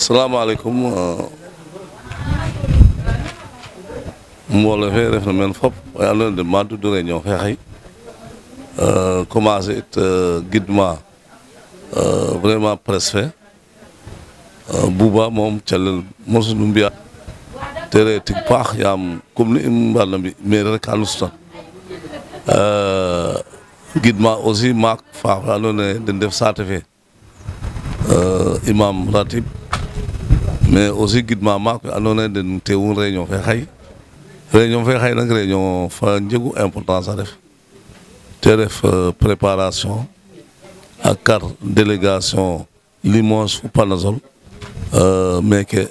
salaamaaleykum mbooloo fe refna meen fop oxe andoona yee den maadu réunion fe xay commencer it gidma vraiment presse fe Bouba moom calel mosu nu mbi'a te re tig paax yaam comme ni i mbarna mbi' mairie rek ka lustan gidma aussi maak faax we andoona yee den ndef saate fe imam ratib mais aussi gidma maak we andoona yee den teewun réunion fe xay nag réunion fa njegu importance a ref te ref préparation a kar délégation Limoges fo Panazol meke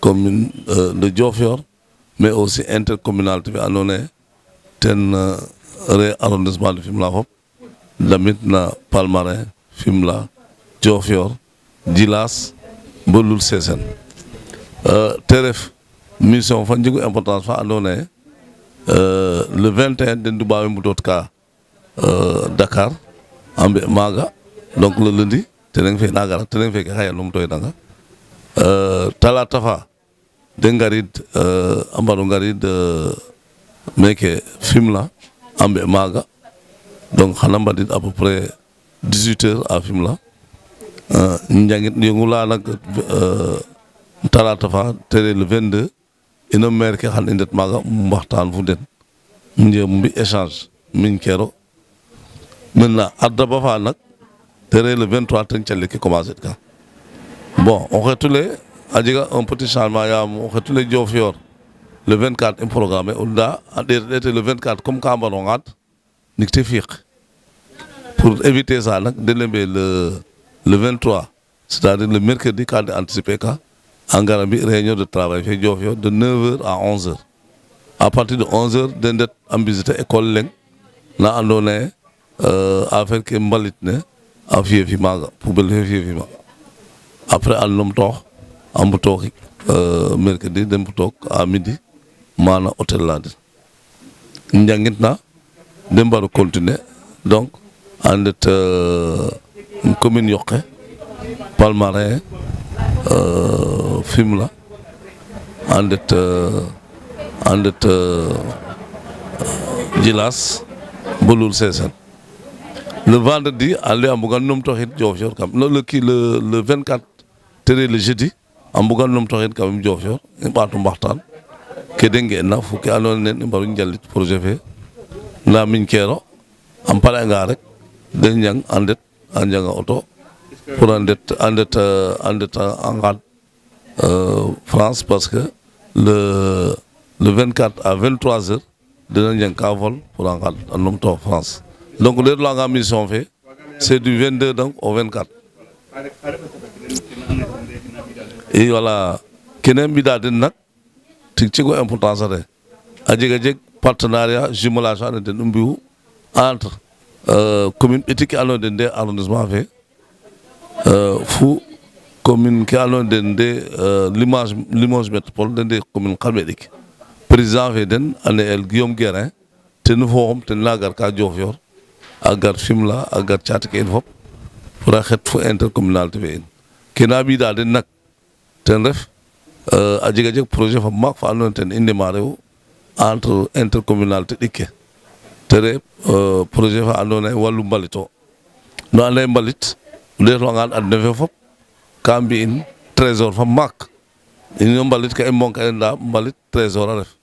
commune de Diofior mais aussi intercommunalité fe andoona yee ten re arrondissement de Fimela fop damit na Palmarin Fimela Diofior Djilas bo Loul Sessène te ref mission fa njegu importance fa andoona yee le 21 den Toubab mbutoot ka Dakar a mbe maaga donc le lundi teneng fe na gara teneng fe ke xaya numtoytanga talata fa de ngarid a mbaro ngarid meke Fimela a mbe maaga donc xana mbadid à peu près 18 heures à Fimela njangit yongu la nag talata fa tere le 22 ino maire ke xan i ndet maaga mbaxtaan fu den mbi échange miñ kero maintenant adda fa nag tere le 23 ten calel ke commencer ka bon o xetule a jega un petit changement yaam o xetule Diofior le 24 i programme o nda a ɗeete le 24 comme ka mbaro ngaad ndik te fiiq pour éviter ça nag de lembe le 23 c'est-à-dire le mercredi ka de anticiper ka a ngara mbi réunion de travail fe Diofior de 9h à 11h à partir de 11h den ndet a visiter école leng na andoona yee affaire ke mbalit ne a fiye fi maaga poubelle fe fiye fi maaga après a numtoox a mbutooxik mercredi den mbutook à midi maana hôtel la den njangit na den mbaru continuer donc a ndet commune Yoqe Palmarin Fimela a ndet Djilas bo Loul Sessène le vendredi ale a mbugan numtooxit Diofior kam le 24 tere le jeudi a mbugan numtooxit kam Diofior i ɓaatu mbaxtaan ke de nge'na fo ke andoona yee i mbaru njalit projet fe ndaa miñ keero a pare'anga rek de njang a njanga auto pour a ndet a ngaad France parce que le 24 à 23 heures dina njang ka vol pour a ngaad a numtoox France donc le la mission fait c'est du 22 donc au 24 et voilà kene mbida den nak tig ci ko importance re a jeg partenariat jumelage ane den mbiu entre commune ɓetik ke andoona yee den nde arrondissement fe fu commune ke andoona yee den nde Limoges métropole den nde commune Xarɓeɗik président fe den a ne'el Guillaume Guérin ten fooxum ten na gar ka Diofior a gar Fimela a gar caate ke in fop pour a xet fo intercommunalité fe in ke na ɓiida den nak ten ref a jeg projet fa maak fa andoona yee ten i démarrer u entre intercommunalité ɗik ke te ref projet fa andoona yee wallu mbalit o no anda yee mbalit o ɗeetluwangaan adna fe fop ka mbi'in trésor fa maak ino mbalit ka i manquer ndaa mbalit trésor a ref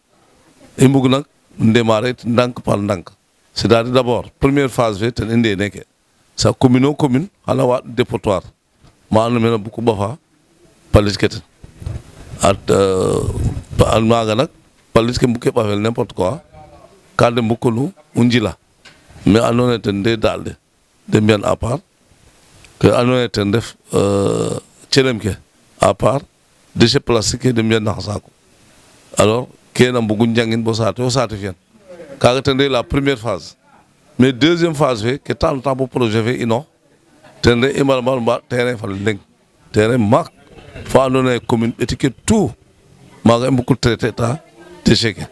i mbug nag démarrer it ndànk par ndànk c'est-à-dire d'abord première phase fe ten i ndee neke sa commune o commune xana waaɗ dépotoir ma andoona yee buku ɓafa palit ke ten maaga nag palit ke mbuke ɓafel n'importe quoi ka de mbukunu u njila mais andoona yee ten nde daɗ le de mbi'an à part ke andoona yee ten ref celem ke à part déchet plastique ke de mbi'an na xa saaku alors kene a mbugu njangin bo saate o saate fi'an kaaga ten re la première phase mais deuxième phase fe ke taxna bo projet fe ino ten re i mbar mba terrain fa leŋ terrain maak fa andoona yee commune ɓetik ke tout maaga i mbugu traiter ta déchet ke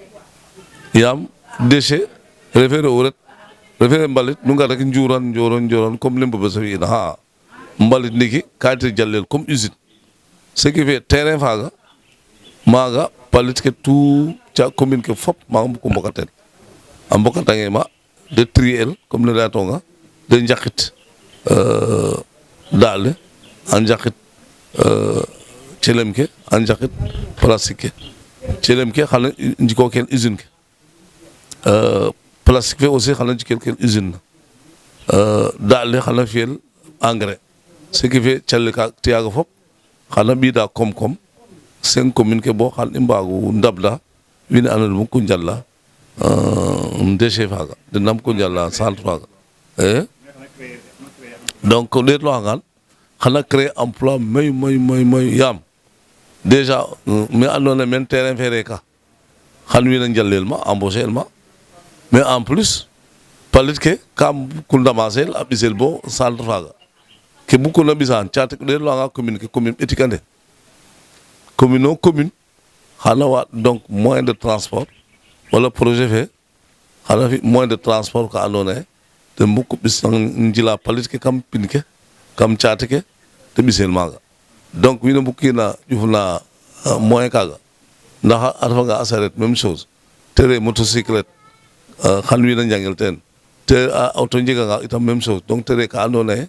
yaam déchet refee re'u ret refee mbalit nu ngar rek njuran comme ne mbëbës a fi'ina xa'aa mbalit ndiki ka te jalel comme usine ce qui fait terrain faga maga palit ke tout ca commune ke fop maga ko mbokatel a mbokatange ma de triel comme ne latonga de njakit dale a njakit celem ke a njakit plastique ke celem ke xana njiko ken usine ke plastique fe aussi xana njiko ken usine dale xana fiel engrais ce qui fait calika tiaga fop xana bida kom 5 communes ke bo xal imbagu ndabla wini anal mu ko njalla déchet faga de nam ko njalla centre faga donc les lo ngal xana créer emploi moy yam déjà mais andone men terrain fere ka xan wina njallel ma embaucher ma mais en plus palit ke kam kundamasel abisel bo centre faga ke buko na bisan chat de lo nga commune ke commune etikande commune xana wa donc moyen de transport wala projet fe xana fi moyen de transport ka andone te mbuk bis njila palit ke kam pinke kam chat ke te bisel maga donc wina bukina jufna moyen kaga ndax arfa nga asaret même chose tere motocyclette xan wina njangel ten te auto njiga nga itam même chose donc tere ka andone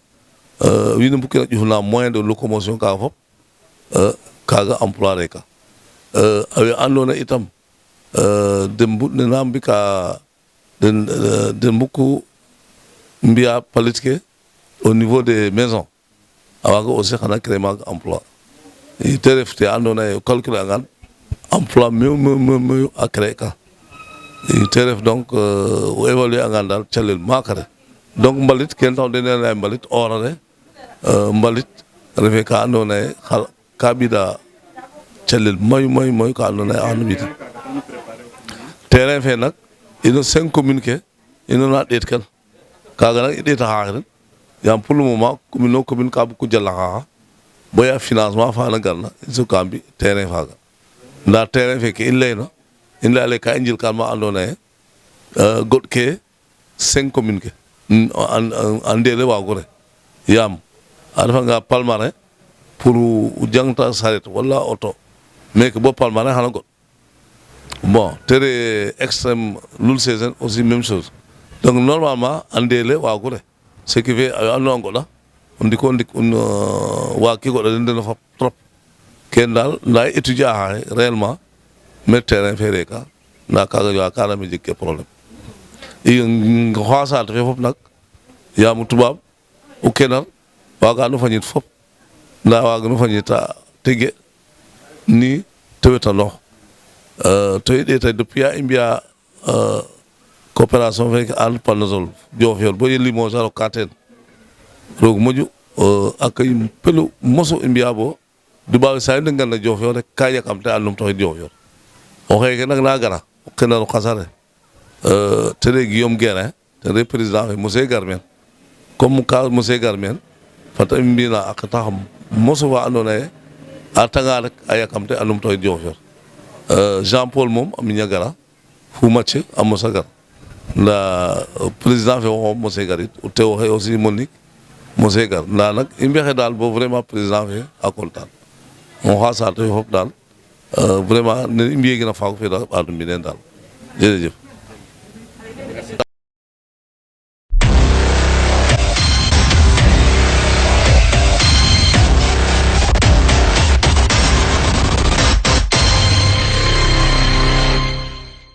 wina bukina jufna moyen de locomotion ka fop kaga emploi reka awe andona itam dembu na mbika den beaucoup mbia politique au niveau des maisons awaga aussi xana créer mag emploi te refte andona calculer ngan emploi mieux à créer ka te ref donc évaluer ngan dal chalel makare donc mbalit ken taw den lay mbalit orare mbalit refe ka andona xal kabida chalel moy ka andona anu bita terrain fe nak ino 5 communes ke ino na det kan kaga nak det haaren yam pour le moment commune ka bu ko jalla boya financement fa na garna so kambi terrain faga nda terrain fe ke illeyno illa le ka injil kan ma andona god ke 5 communes ke andele wa gore yam alfa nga palmarin pour jangta saret wala auto mais que bo palmarin xana god bon tere extrême lul saison aussi même chose donc normalement andele wa gore ce qui fait anongo la on dit qu'on wa ki go den fa trop ken dal na étudier réellement mais terrain fere ka na ka ga ka mi jikke problème i ngxasa fe fop nak ya mu tubab o kenal wa ga no fañit fop nda wa ga no fañita tege ni tewetalo to ide depuis imbia coopération avec al panazol jofiol bo yeli mo saro katen rog moju akay pelu moso imbia bo du ba say ngal na jofiol rek kaya kam te alum to jofiol o xeke nak na gara kenal xasare tere Guillaume Guérin tere président monsieur Garmen comme ka monsieur Garmen fata mbina ak taxam moso wa andone atanga rek ayakam te alum to jofiol Jean Paul mom aminya gara fu match amosa gar la président fe wo monsieur garit o te wo aussi Monique monsieur gar la nak imbe dal bo vraiment président fe a content on xasa te hop dal vraiment ne imbe gina fa ko fe dal adum bi dal jërëjëf